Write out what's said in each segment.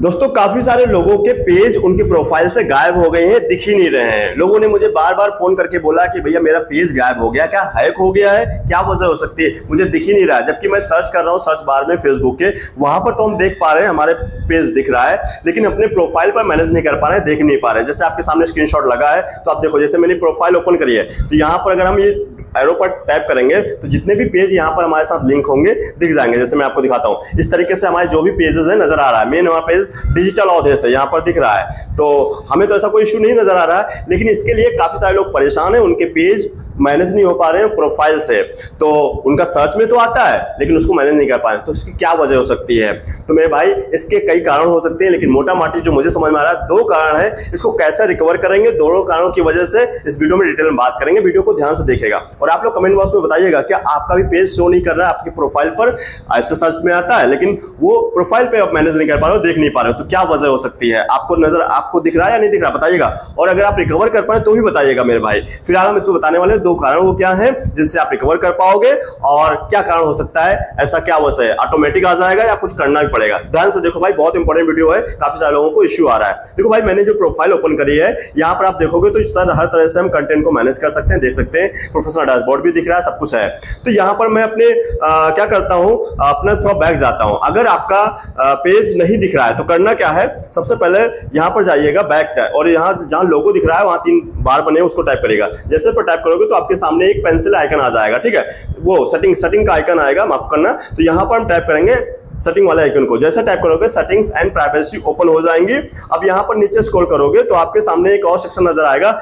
दोस्तों काफी सारे लोगों के पेज उनके प्रोफाइल से गायब हो गए हैं, दिख ही नहीं रहे हैं। लोगों ने मुझे बार बार फोन करके बोला कि भैया मेरा पेज गायब हो गया, क्या हैक हो गया है, क्या वजह हो सकती है, मुझे दिख ही नहीं रहा है। जबकि मैं सर्च कर रहा हूँ सर्च बार में फेसबुक के, वहां पर तो हम देख पा रहे हैं, हमारे पेज दिख रहा है, लेकिन अपने प्रोफाइल पर मैनेज नहीं कर पा रहे हैं, देख नहीं पा रहे हैं। जैसे आपके सामने स्क्रीनशॉट लगा है तो आप देखो, जैसे मैंने प्रोफाइल ओपन करी है तो यहाँ पर अगर हम ये एरो पर टैप करेंगे तो जितने भी पेज यहाँ पर हमारे साथ लिंक होंगे दिख जाएंगे। जैसे मैं आपको दिखाता हूँ, इस तरीके से हमारे जो भी पेजेस है नजर आ रहा है। मेन हमारा पेज डिजिटल ऑथेस है, यहाँ पर दिख रहा है, तो हमें तो ऐसा कोई इशू नहीं नजर आ रहा है, लेकिन इसके लिए काफी सारे लोग परेशान हैं, उनके पेज मैनेज नहीं हो पा रहे हैं प्रोफाइल से। तो उनका सर्च में तो आता है लेकिन उसको मैनेज नहीं कर पाए, तो इसकी क्या वजह हो सकती है? तो मेरे भाई इसके कई कारण हो सकते हैं, लेकिन मोटा माटी जो मुझे समझ में आ रहा है 2 कारण है। इसको कैसे रिकवर करेंगे, दोनों कारणों की वजह से इस वीडियो में डिटेल में बात करेंगे। वीडियो को ध्यान से देखिएगा और आप लोग कमेंट बॉक्स में बताइएगा क्या आपका भी पेज शो नहीं कर रहा है आपके प्रोफाइल पर? ऐसे सर्च में आता है लेकिन वो प्रोफाइल पे आप मैनेज नहीं कर पा रहे हो, देख नहीं पा रहे हो, तो क्या वजह हो सकती है? आपको दिख रहा है या नहीं दिख रहा, बताइएगा। और अगर आप रिकवर कर पाए तो भी बताइएगा मेरे भाई। फिलहाल हम इसमें बताने वाले 2 कारण वो क्या है जिससे आप रिकवर कर पाओगे, और क्या कारण हो सकता है, ऐसा क्या वजह है, ऑटोमेटिक आ जाएगा या कुछ करना भी पड़ेगा। ध्यान से देखो भाई, बहुत इंपॉर्टेंट वीडियो है, काफी सारे लोगों को इश्यू आ रहा है। देखो भाई, मैंने जो प्रोफाइल ओपन करी है यहाँ पर आप देखोगे तो सर हर तरह से हम कंटेंट को मैनेज कर सकते हैं, देख सकते हैं, प्रोफेशनल डैशबोर्ड भी दिख रहा है, सब कुछ है। तो यहाँ पर मैं अपने क्या करता हूँ, अपना थोड़ा बैक जाता हूँ। अगर आपका पेज नहीं दिख रहा है तो करना क्या है, सबसे पहले यहाँ पर जाइएगा, बैक जाए और यहाँ जहाँ लोगो दिख रहा है वहाँ 3 बार बने उसको टाइप करेगा। जैसे पर टाइप करोगे तो आपके सामने एक पेंसिल आइकन आ जाएगा, ठीक है, वो सेटिंग का आइकन आएगा, माफ करना। तो यहाँ पर हम टाइप करेंगे सेटिंग वाले आइकन को। जैसे टाइप करोगे सेटिंग्स एंड प्राइवेसी ओपन हो जाएंगी। अब यहाँ पर नीचे स्क्रॉल करोगे तो आपके सामने एक और सेक्शन नजर आएगा,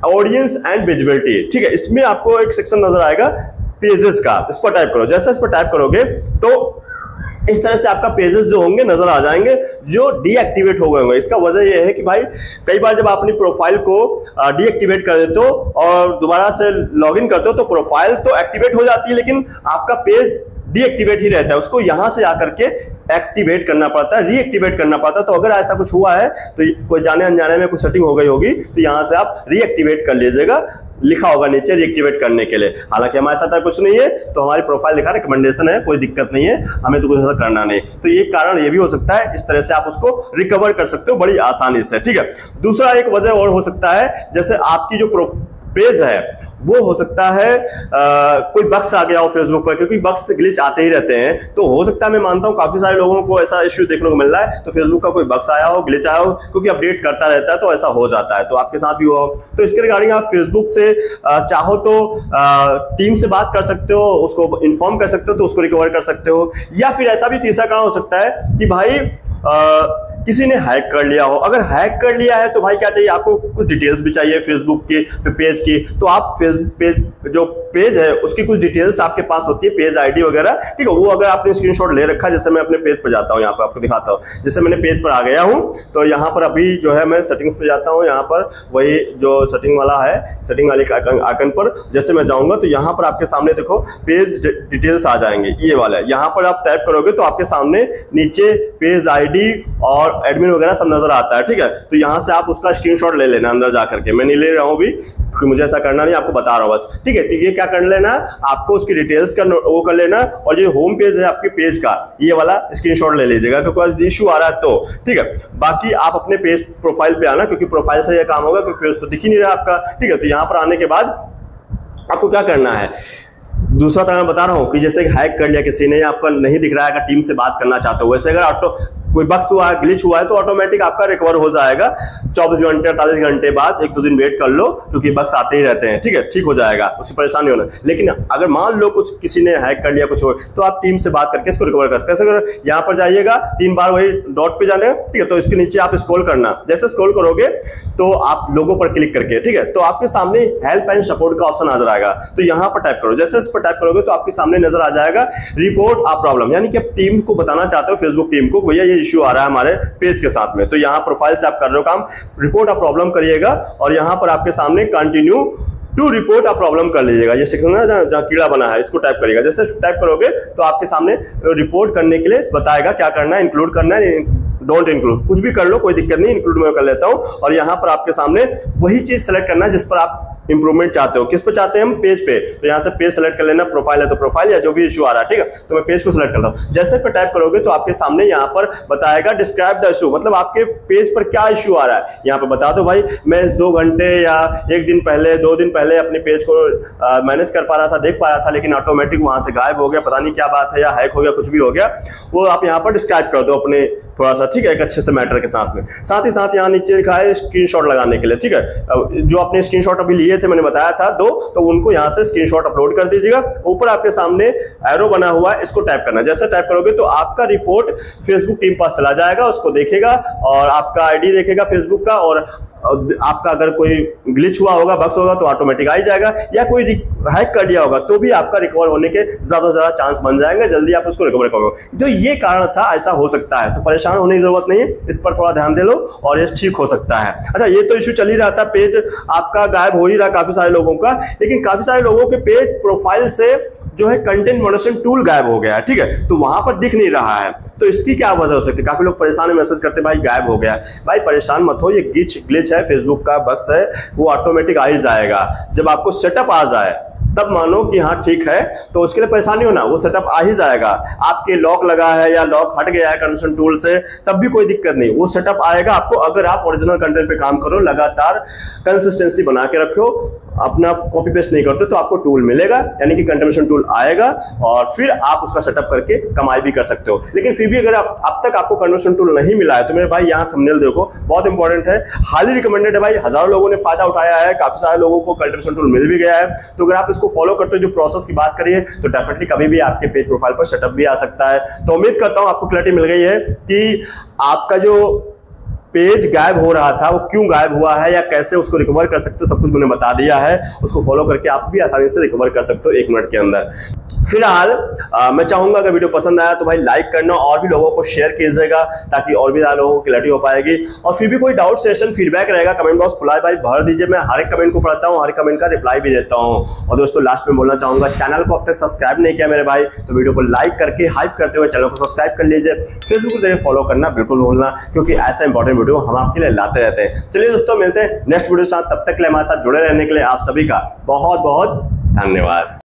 ऑडियंस एंड विजिबिलिटी, ठीक है। इसमें आपको एक सेक्शन नजर आएगा पेजेस का, इस पर टाइप करो। जैसे इस पर टाइप करोगे तो इस तरह से आपका पेजेस जो होंगे नजर आ जाएंगे जो डीएक्टिवेट हो गए होंगे। इसका वजह यह है कि भाई कई बार जब आप अपनी प्रोफाइल को डीएक्टिवेट कर देते हो और दोबारा से लॉगिन करते हो तो प्रोफाइल तो एक्टिवेट हो जाती है लेकिन आपका पेज डीएक्टिवेट ही रहता है, उसको यहां से आकर के एक्टिवेट करना पड़ता है, रीएक्टिवेट करना पड़ता है। तो अगर ऐसा कुछ हुआ है तो कोई जाने अनजाने में कुछ सेटिंग हो गई होगी तो यहां से आप रीएक्टिवेट कर लीजिएगा, लिखा होगा नीचे रीएक्टिवेट करने के लिए। हालांकि हमारे साथ कुछ नहीं है, तो हमारी प्रोफाइल लिखा रिकमेंडेशन है, कोई दिक्कत नहीं है, हमें तो कुछ ऐसा करना नहीं। तो ये कारण ये भी हो सकता है, इस तरह से आप उसको रिकवर कर सकते हो बड़ी आसानी से, ठीक है। दूसरा एक वजह और हो सकता है, जैसे आपकी जो पेज है वो हो सकता है कोई बग्स आ गया हो फेसबुक पर, क्योंकि बग्स ग्लिच आते ही रहते हैं। तो हो सकता है, मैं मानता हूं काफी सारे लोगों को ऐसा इश्यू देखने को मिल रहा है, तो फेसबुक का कोई बग्स आया हो, ग्लिच आया हो, क्योंकि अपडेट करता रहता है तो ऐसा हो जाता है। तो आपके साथ भी हुआ हो तो इसके रिगार्डिंग आप फेसबुक से चाहो तो टीम से बात कर सकते हो, उसको इन्फॉर्म कर सकते हो, तो उसको रिकवर कर सकते हो। या फिर ऐसा भी तीसरा कारण हो सकता है कि भाई किसी ने हैक कर लिया हो। अगर हैक कर लिया है तो भाई क्या चाहिए आपको, कुछ डिटेल्स भी चाहिए फेसबुक के पेज की। तो आप जो पेज है उसकी कुछ डिटेल्स आपके पास होती है, पेज आईडी वगैरह, ठीक है। वो अगर आपने स्क्रीनशॉट ले रखा है, जैसे मैं अपने पेज पर जाता हूँ, यहाँ पर आपको दिखाता हूँ। जैसे मैंने पेज पर आ गया हूँ तो यहाँ पर अभी जो है मैं सेटिंग्स पे जाता हूँ, यहाँ पर वही जो सेटिंग वाला है, सेटिंग वाले आइकन पर जैसे मैं जाऊँगा तो यहाँ पर आपके सामने देखो पेज डिटेल्स आ जाएंगे, ये वाला है। यहाँ पर आप टाइप करोगे तो आपके सामने नीचे पेज आईडी और एडमिन वगैरह सब नजर आता है, ठीक है। तो यहां से आप उसका स्क्रीनशॉट ले लेना अंदर जाकर के, मैं नहीं ले रहा हूं भी क्योंकि मुझे ऐसा करना नहीं, आपको बता रहा हूं बस, ठीक है। तो ये क्या कर लेना, आपको उसकी डिटेल्स का वो कर लेना, और जो होम पेज है आपके पेज का ये वाला स्क्रीनशॉट ले लीजिएगा, क्योंकि इशू आ रहा है तो, ठीक है। बाकी आप अपने पेज प्रोफाइल पे आना, क्योंकि प्रोफाइल से ये काम होगा, क्योंकि पेज तो दिख ही नहीं रहा आपका, ठीक है। तो यहाँ पर आने के बाद आपको क्या करना है, दूसरा तरह मैं बता रहा हूं कि जैसे हैक कर लिया किसी ने, आपका नहीं दिख रहा है, अगर टीम से बात करना चाहते हो, वैसे अगर कोई बग्स हुआ है, ग्लिच हुआ है, तो ऑटोमेटिक आपका रिकवर हो जाएगा 24 घंटे 48 घंटे बाद। 1-2 दिन वेट कर लो, क्योंकि बग्स आते ही रहते हैं, ठीक है, ठीक हो जाएगा, उसकी परेशानी होना। लेकिन अगर मान लो कुछ किसी ने हैक कर लिया कुछ हो, तो आप टीम से बात करके इसको रिकवर कर सकते हैं। कैसे? यहाँ पर जाइएगा, 3 बार वही डॉट पे जाने, ठीक है। तो इसके नीचे आप स्क्रॉल करना, जैसे स्क्रॉल करोगे तो आप लोगों पर क्लिक करके, ठीक है, तो आपके सामने हेल्प एंड सपोर्ट का ऑप्शन नजर आएगा। तो यहाँ पर टाइप करो, जैसे इस पर टाइप करोगे तो आपके सामने नजर आ जाएगा रिपोर्ट अ प्रॉब्लम, यानी कि आप टीम को बताना चाहते हो, फेसबुक टीम को, भैया ये इश्यू आ रहा है हमारे पेज के साथ में। तो यहाँ प्रोफाइल से आप कर रहे हो काम, रिपोर्ट अ प्रॉब्लम करिएगा, और यहाँ पर आपके सामने continue to report a problem कर लीजिएगा। ये सेक्शन है जहाँ कीड़ा बना है, इसको टाइप करिएगा। जैसे टाइप करोगे तो आपके सामने रिपोर्ट करने के लिए बताएगा क्या करना है, इंक्लूड करना है, डोंट इंक्लूड, कुछ भी कर लो, कोई दिक्कत नहीं, इंक्लूड मैं कर लेता हूँ। और यहाँ पर आपके सामने वही चीज सेलेक्ट करना है जिस पर आप इंप्रूवमेंट चाहते हो। किस पे चाहते हैं हम? पेज पे। तो यहाँ से पेज सेलेक्ट कर लेना, प्रोफाइल है तो प्रोफाइल या जो भी इशू आ रहा है, ठीक है। तो मैं पेज को सिलेक्ट कर रहा हूँ। जैसे पे टाइप करोगे तो आपके सामने यहाँ पर बताएगा डिस्क्राइब द इशू, मतलब आपके पेज पर क्या इशू आ रहा है। यहाँ पे बता दो भाई मैं 2 घंटे या 1 दिन पहले 2 दिन पहले अपने पेज को मैनेज कर पा रहा था, देख पा रहा था, लेकिन ऑटोमेटिक वहां से गायब हो गया, पता नहीं क्या बात है, या हैक हो गया, कुछ भी हो गया, वो आप यहाँ पर डिस्क्राइब कर दो अपने थोड़ा सा, ठीक है, एक अच्छे से मैटर के साथ में। साथ ही साथ यहाँ नीचे लिखा है स्क्रीनशॉट लगाने के लिए, ठीक है। जो अपने स्क्रीनशॉट अभी लिए थे, मैंने बताया था 2, तो उनको यहाँ से स्क्रीनशॉट अपलोड कर दीजिएगा। ऊपर आपके सामने एरो बना हुआ है, इसको टाइप करना। जैसे टाइप करोगे तो आपका रिपोर्ट फेसबुक टीम पास चला जाएगा, उसको देखेगा और आपका आईडी देखेगा फेसबुक का, और आपका अगर कोई ग्लिच हुआ होगा, बग्स होगा तो ऑटोमेटिक आ ही जाएगा, या कोई हैक कर दिया होगा तो भी आपका रिकवर होने के ज्यादा से ज्यादा चांस बन जाएंगे, जल्दी आप उसको रिकवर करोगे। तो ये कारण था, ऐसा हो सकता है, तो परेशान होने की जरूरत नहीं है, इस पर थोड़ा ध्यान दे लो और ये ठीक हो सकता है। अच्छा, ये तो इशू चल ही रहा था, पेज आपका गायब हो ही रहा काफी सारे लोगों का, लेकिन काफी सारे लोगों के पेज प्रोफाइल से जो है कंटेंट मॉडरेशन टूल गायब हो गया है, ठीक है, तो वहां पर दिख नहीं रहा है। तो इसकी क्या वजह हो सकती है? काफी लोग परेशान है, मैसेज करते हैं भाई गायब हो गया। भाई परेशान मत हो, ये ग्लिच है, फेसबुक का बग्स है, वो ऑटोमेटिक आ ही जाएगा। जब आपको सेटअप आ जाए तब मानो कि हाँ ठीक है, तो उसके लिए परेशानी होना, वो सेटअप आ ही जाएगा। आपके लॉक लगा है या लॉक हट गया है कन्वर्जन टूल से, तब भी कोई दिक्कत नहीं, वो सेटअप आएगा आपको, अगर आप ओरिजिनल कंटेंट पे काम करो, लगातार कंसिस्टेंसी बना के रखो, अपना कॉपी पेस्ट नहीं करते, तो आपको टूल मिलेगा, यानी कि कंटिन्यूएशन टूल आएगा और फिर आप उसका सेटअप करके कमाई भी कर सकते हो। लेकिन फिर भी अगर अब तक आपको कन्वर्जन टूल नहीं मिला है तो मेरे भाई यहाँ थंबनेल देखो, बहुत इंपॉर्टेंट है, हाईली रिकमेंडेड है भाई। हजारों लोगों ने फायदा उठाया है, काफी सारे लोगों को कंटिन्यूएशन टूल मिल भी गया है। तो अगर आप इसको फॉलो करते हो, जो प्रोसेस की बात करिए, तो डेफिनेटली कभी भी आपके पेज प्रोफाइल पर सेटअप भी आ सकता है। तो उम्मीद करता हूं आपको क्लैरिटी मिल गई है कि आपका जो पेज गायब हो रहा था वो क्यों गायब हुआ है या कैसे उसको रिकवर कर सकते हो, सब कुछ मैंने बता दिया है। उसको फॉलो करके आप भी आसानी से रिकवर कर सकते हो 1 मिनट के अंदर। फिलहाल मैं चाहूंगा अगर वीडियो पसंद आया तो भाई लाइक करना और भी लोगों को शेयर कीजिएगा, ताकि और भी ज्यादा लोगों को क्लैरिटी हो पाएगी। और फिर भी कोई डाउट सेशन फीडबैक रहेगा, कमेंट बॉक्स खुला है भाई, भर दीजिए, मैं हर एक कमेंट को पढ़ता हूँ, हर एक कमेंट का रिप्लाई भी देता हूँ। और दोस्तों लास्ट में बोलना चाहूंगा, चैनल को अब तक सब्सक्राइब नहीं किया मेरे भाई, तो वीडियो को लाइक करके हाइप करते हुए चैनल को सब्सक्राइब कर लीजिए। फेसबुक को फॉलो करना बिल्कुल भूलना, क्योंकि ऐसा इंपॉर्टेंट वीडियो हम आपके लिए लाते रहते हैं। चलिए दोस्तों, मिलते हैं नेक्स्ट वीडियो के साथ, तब तक के लिए हमारे साथ जुड़े रहने के लिए आप सभी का बहुत बहुत धन्यवाद।